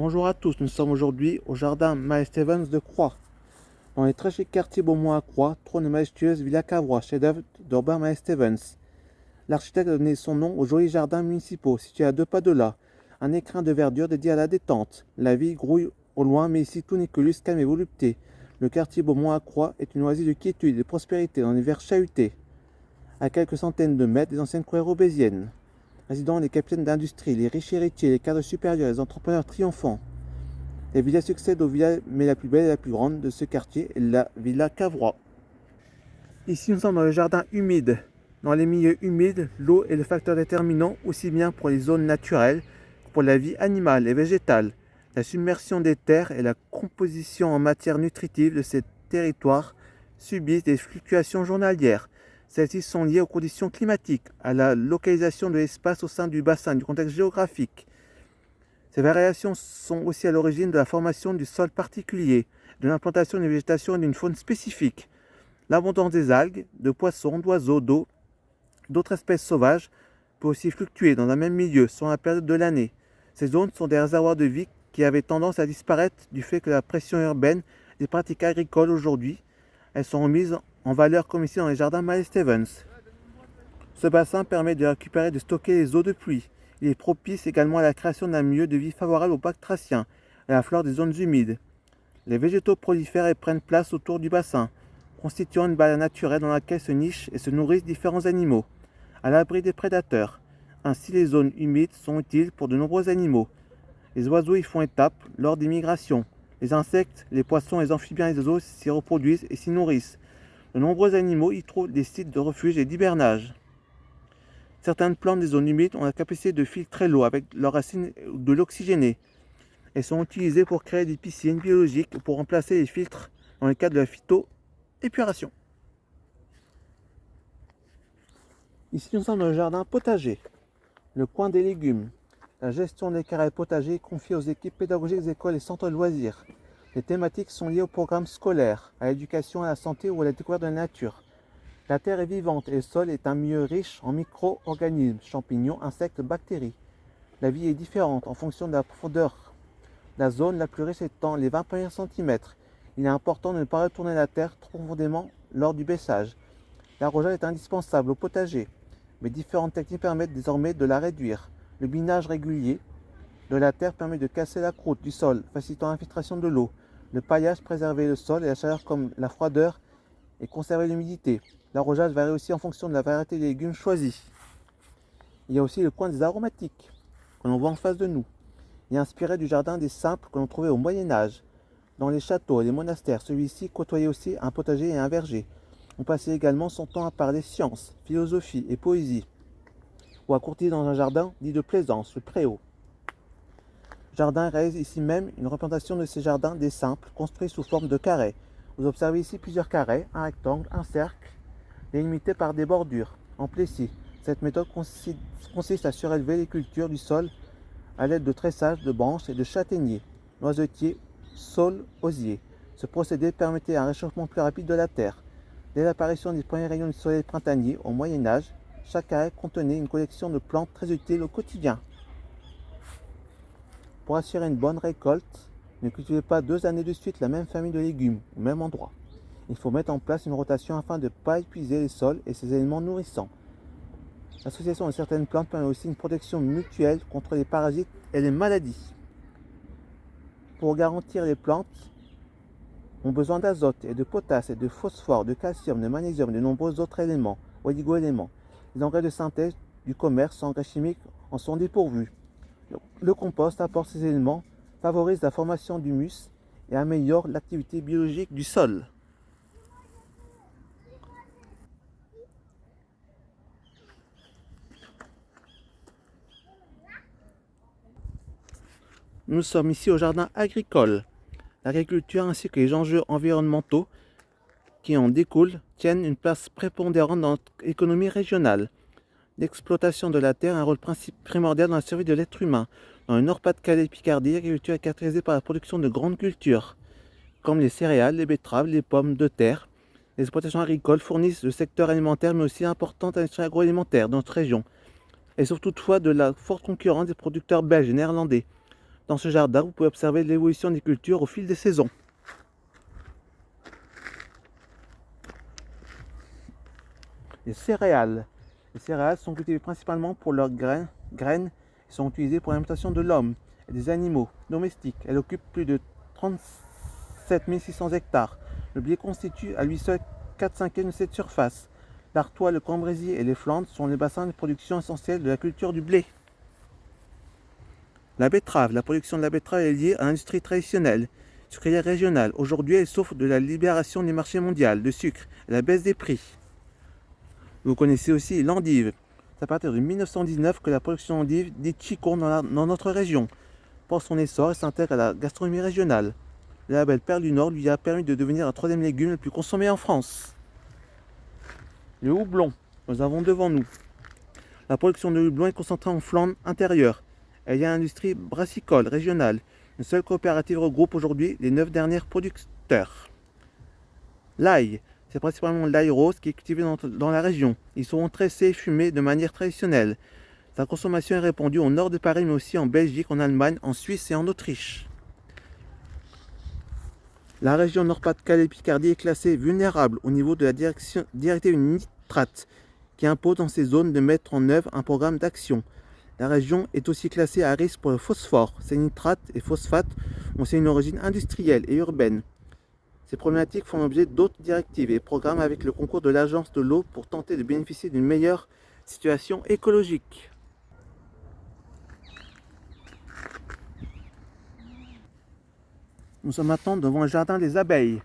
Bonjour à tous, nous sommes aujourd'hui au jardin Miles Stevens de Croix. Dans les très chic quartiers Beaumont à Croix, trône une majestueuse Villa Cavrois, chef-d'œuvre d'Urbain Miles Stevens. L'architecte a donné son nom aux jolis jardins municipaux, situés à 2 pas de là. Un écrin de verdure dédié à la détente. La vie grouille au loin, mais ici tout n'est que luxe, calme et volupté. Le quartier Beaumont à Croix est une oasis de quiétude et de prospérité dans les verts chahutés. À quelques centaines de mètres des anciennes cours робéziennes. Résidant les capitaines d'industrie, les riches héritiers, les cadres supérieurs, les entrepreneurs triomphants. Les villas succèdent aux villas, mais la plus belle et la plus grande de ce quartier est la Villa Cavrois. Ici, nous sommes dans le jardin humide. Dans les milieux humides, l'eau est le facteur déterminant aussi bien pour les zones naturelles que pour la vie animale et végétale. La submersion des terres et la composition en matière nutritive de ces territoires subissent des fluctuations journalières. Celles-ci sont liées aux conditions climatiques, à la localisation de l'espace au sein du bassin, du contexte géographique. Ces variations sont aussi à l'origine de la formation du sol particulier, de l'implantation d'une végétation et d'une faune spécifique. L'abondance des algues, de poissons, d'oiseaux, d'eau, d'autres espèces sauvages peut aussi fluctuer dans un même milieu selon la période de l'année. Ces zones sont des réservoirs de vie qui avaient tendance à disparaître du fait que la pression urbaine et des pratiques agricoles aujourd'hui, elles sont remises en valeur comme ici dans les jardins Miles Stevens. Ce bassin permet de récupérer et de stocker les eaux de pluie. Il est propice également à la création d'un milieu de vie favorable aux bactraciens et à la flore des zones humides. Les végétaux prolifèrent et prennent place autour du bassin, constituant une barrière naturelle dans laquelle se nichent et se nourrissent différents animaux, à l'abri des prédateurs. Ainsi, les zones humides sont utiles pour de nombreux animaux. Les oiseaux y font étape lors des migrations. Les insectes, les poissons, les amphibiens et les oiseaux s'y reproduisent et s'y nourrissent. De nombreux animaux y trouvent des sites de refuge et d'hibernage. Certaines plantes des zones humides ont la capacité de filtrer l'eau avec leurs racines ou de l'oxygéner. Elles sont utilisées pour créer des piscines biologiques ou pour remplacer les filtres dans le cadre de la phytoépuration. Ici, nous sommes dans le jardin potager, le coin des légumes. La gestion des carrés potagers est confiée aux équipes pédagogiques des écoles et centres de loisirs. Les thématiques sont liées au programme scolaire, à l'éducation, à la santé ou à la découverte de la nature. La terre est vivante et le sol est un milieu riche en micro-organismes, champignons, insectes, bactéries. La vie est différente en fonction de la profondeur. La zone la plus riche étant les 20 premiers centimètres. Il est important de ne pas retourner la terre trop profondément lors du baissage. L'arrosage est indispensable au potager, mais différentes techniques permettent désormais de la réduire. Le binage régulier de la terre permet de casser la croûte du sol, facilitant l'infiltration de l'eau. Le paillage préserver le sol et la chaleur comme la froideur et conserver l'humidité. L'arrosage varie aussi en fonction de la variété des légumes choisis. Il y a aussi le coin des aromatiques, que l'on voit en face de nous. Il est inspiré du jardin des simples que l'on trouvait au Moyen-Âge. Dans les châteaux et les monastères, celui-ci côtoyait aussi un potager et un verger. On passait également son temps à parler science, philosophie et poésie, ou à courtiser dans un jardin dit de plaisance, le préau. Le jardin réalise ici même une représentation de ces jardins des simples, construits sous forme de carrés. Vous observez ici plusieurs carrés, un rectangle, un cercle, délimité par des bordures en plessis. Cette méthode consiste à surélever les cultures du sol à l'aide de tressages de branches et de châtaigniers, noisetiers, saules, osiers. Ce procédé permettait un réchauffement plus rapide de la terre. Dès l'apparition des premiers rayons du soleil printanier au Moyen Âge, chaque carré contenait une collection de plantes très utiles au quotidien. Pour assurer une bonne récolte, ne cultivez pas 2 années de suite la même famille de légumes au même endroit. Il faut mettre en place une rotation afin de ne pas épuiser les sols et ses éléments nourrissants. L'association de certaines plantes permet aussi une protection mutuelle contre les parasites et les maladies. Pour garantir les plantes ont besoin d'azote et de potasse et de phosphore, de calcium, de magnésium et de nombreux autres éléments, oligo-éléments. Les engrais de synthèse du commerce sans engrais chimiques en sont dépourvus. Le compost apporte ces éléments, favorise la formation d'humus et améliore l'activité biologique du sol. Nous sommes ici au jardin agricole. L'agriculture ainsi que les enjeux environnementaux qui en découlent tiennent une place prépondérante dans notre économie régionale. L'exploitation de la terre a un rôle primordial dans la survie de l'être humain. Dans le Nord-Pas-de-Calais et Picardie, l'agriculture est caractérisée par la production de grandes cultures, comme les céréales, les betteraves, les pommes de terre. Les exploitations agricoles fournissent le secteur alimentaire, mais aussi importante industrie agroalimentaire dans notre région. Elles souffrent toutefois de la forte concurrence des producteurs belges et néerlandais. Dans ce jardin, vous pouvez observer l'évolution des cultures au fil des saisons. Les céréales. Les céréales sont cultivées principalement pour leurs graines et sont utilisées pour l'alimentation de l'homme et des animaux domestiques. Elles occupent plus de 37 600 hectares. Le blé constitue à lui seul 4/5 de cette surface. L'Artois, le Cambrésis et les Flandres sont les bassins de production essentiels de la culture du blé. La betterave. La production de la betterave est liée à l'industrie traditionnelle, sucrière régionale. Aujourd'hui, elle souffre de la libération du marché mondial de sucre et la baisse des prix. Vous connaissez aussi l'endive. C'est à partir de 1919 que la production d'endive dite chicorne dans notre région. Pour son essor, elle s'intègre à la gastronomie régionale. Le label Perle du Nord lui a permis de devenir un troisième légume le plus consommé en France. Le houblon. Nous avons devant nous. La production de houblon est concentrée en Flandre intérieure. Il y a une industrie brassicole régionale. Une seule coopérative regroupe aujourd'hui les 9 derniers producteurs. L'ail. C'est principalement l'ail rose qui est cultivé dans la région. Ils sont tressés et fumés de manière traditionnelle. Sa consommation est répandue au nord de Paris, mais aussi en Belgique, en Allemagne, en Suisse et en Autriche. La région Nord-Pas-de-Calais-Picardie est classée vulnérable au niveau de la directive nitrate qui impose dans ces zones de mettre en œuvre un programme d'action. La région est aussi classée à risque pour le phosphore. Ces nitrates et phosphates ont aussi une origine industrielle et urbaine. Ces problématiques font l'objet d'autres directives et programmes avec le concours de l'Agence de l'eau pour tenter de bénéficier d'une meilleure situation écologique. Nous sommes maintenant devant le jardin des abeilles.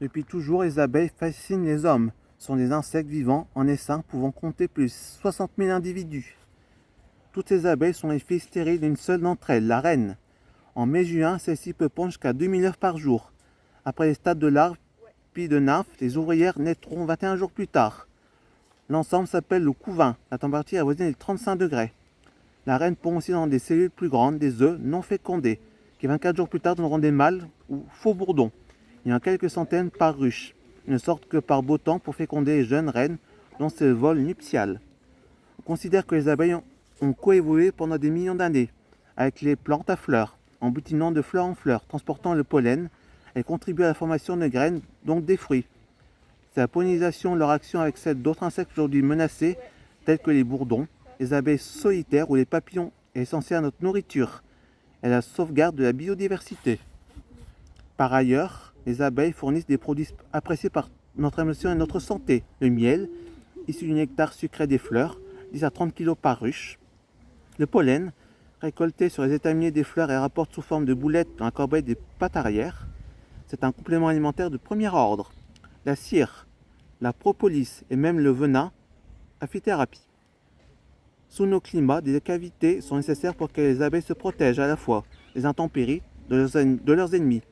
Depuis toujours, les abeilles fascinent les hommes. Ce sont des insectes vivants en essaim pouvant compter plus de 60 000 individus. Toutes ces abeilles sont les filles stériles d'une seule d'entre elles, la reine. En mai-juin, celle-ci peut pondre jusqu'à 2000 œufs par jour. Après les stades de larves puis de nymphes, les ouvrières naîtront 21 jours plus tard. L'ensemble s'appelle le couvain. La température est avoisine les 35 degrés. La reine pond aussi dans des cellules plus grandes des œufs non fécondés, qui 24 jours plus tard donneront des mâles ou faux bourdons. Il y en a quelques centaines par ruche. Ils ne sortent que par beau temps pour féconder les jeunes reines, dont c'est le vol nuptial. On considère que les abeilles ont coévolué pendant des millions d'années avec les plantes à fleurs, en butinant de fleur en fleur, transportant le pollen. Elles contribuent à la formation de graines, donc des fruits. C'est la pollinisation, leur action avec celle d'autres insectes aujourd'hui menacés, tels que les bourdons, les abeilles solitaires ou les papillons, est essentielle à notre nourriture et à la sauvegarde de la biodiversité. Par ailleurs, les abeilles fournissent des produits appréciés par notre émotion et notre santé. Le miel, issu du nectar sucré des fleurs, 10 à 30 kg par ruche. Le pollen, récolté sur les étaminiers des fleurs et rapporte sous forme de boulettes dans la corbeille des pattes arrière. C'est un complément alimentaire de premier ordre. La cire, la propolis et même le venin, aphythérapie. Sous nos climats, des cavités sont nécessaires pour que les abeilles se protègent à la fois des intempéries de leurs ennemis.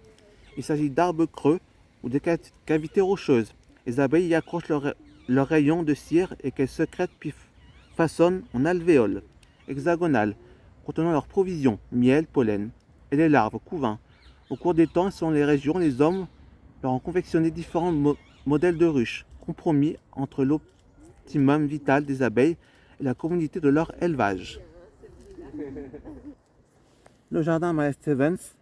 Il s'agit d'arbres creux ou de cavités rocheuses. Les abeilles y accrochent leurs rayons de cire et qu'elles sécrètent puis façonnent en alvéoles hexagonales contenant leurs provisions, miel, pollen, et les larves, couvains. Au cours des temps, selon les régions, les hommes leur ont confectionné différents modèles de ruches, compromis entre l'optimum vital des abeilles et la communauté de leur élevage. Le jardin Miles Stevens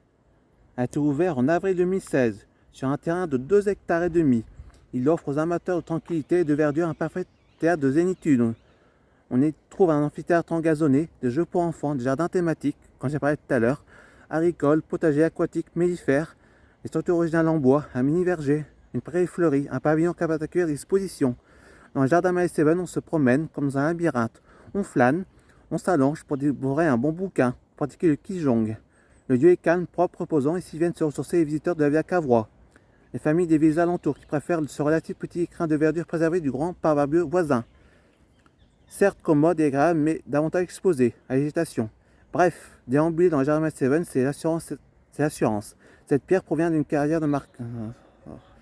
a été ouvert en avril 2016 sur un terrain de 2,5 hectares. Il offre aux amateurs de tranquillité et de verdure un parfait théâtre de zénitude. On y trouve un amphithéâtre engazonné, des jeux pour enfants, des jardins thématiques, comme j'ai parlé tout à l'heure, agricoles, potagers aquatiques, mellifères, des structures originales en bois, un mini-verger, une prairie fleurie, un pavillon capable d'accueillir des expositions. Dans le jardin Miles Stevens, on se promène comme dans un labyrinthe. On flâne, on s'allonge pour dévorer un bon bouquin, pour pratiquer le qigong. Le lieu est calme, propre, reposant, et s'y viennent se ressourcer les visiteurs de la Villa Cavrois. Les familles des villes alentours qui préfèrent ce relatif petit écrin de verdure préservé du grand parvabio voisin. Certes commode et agréable, mais davantage exposé à la végétation. Bref, déambuler dans le jardin Miles Stevens, c'est l'assurance. Cette pierre provient d'une carrière de marque.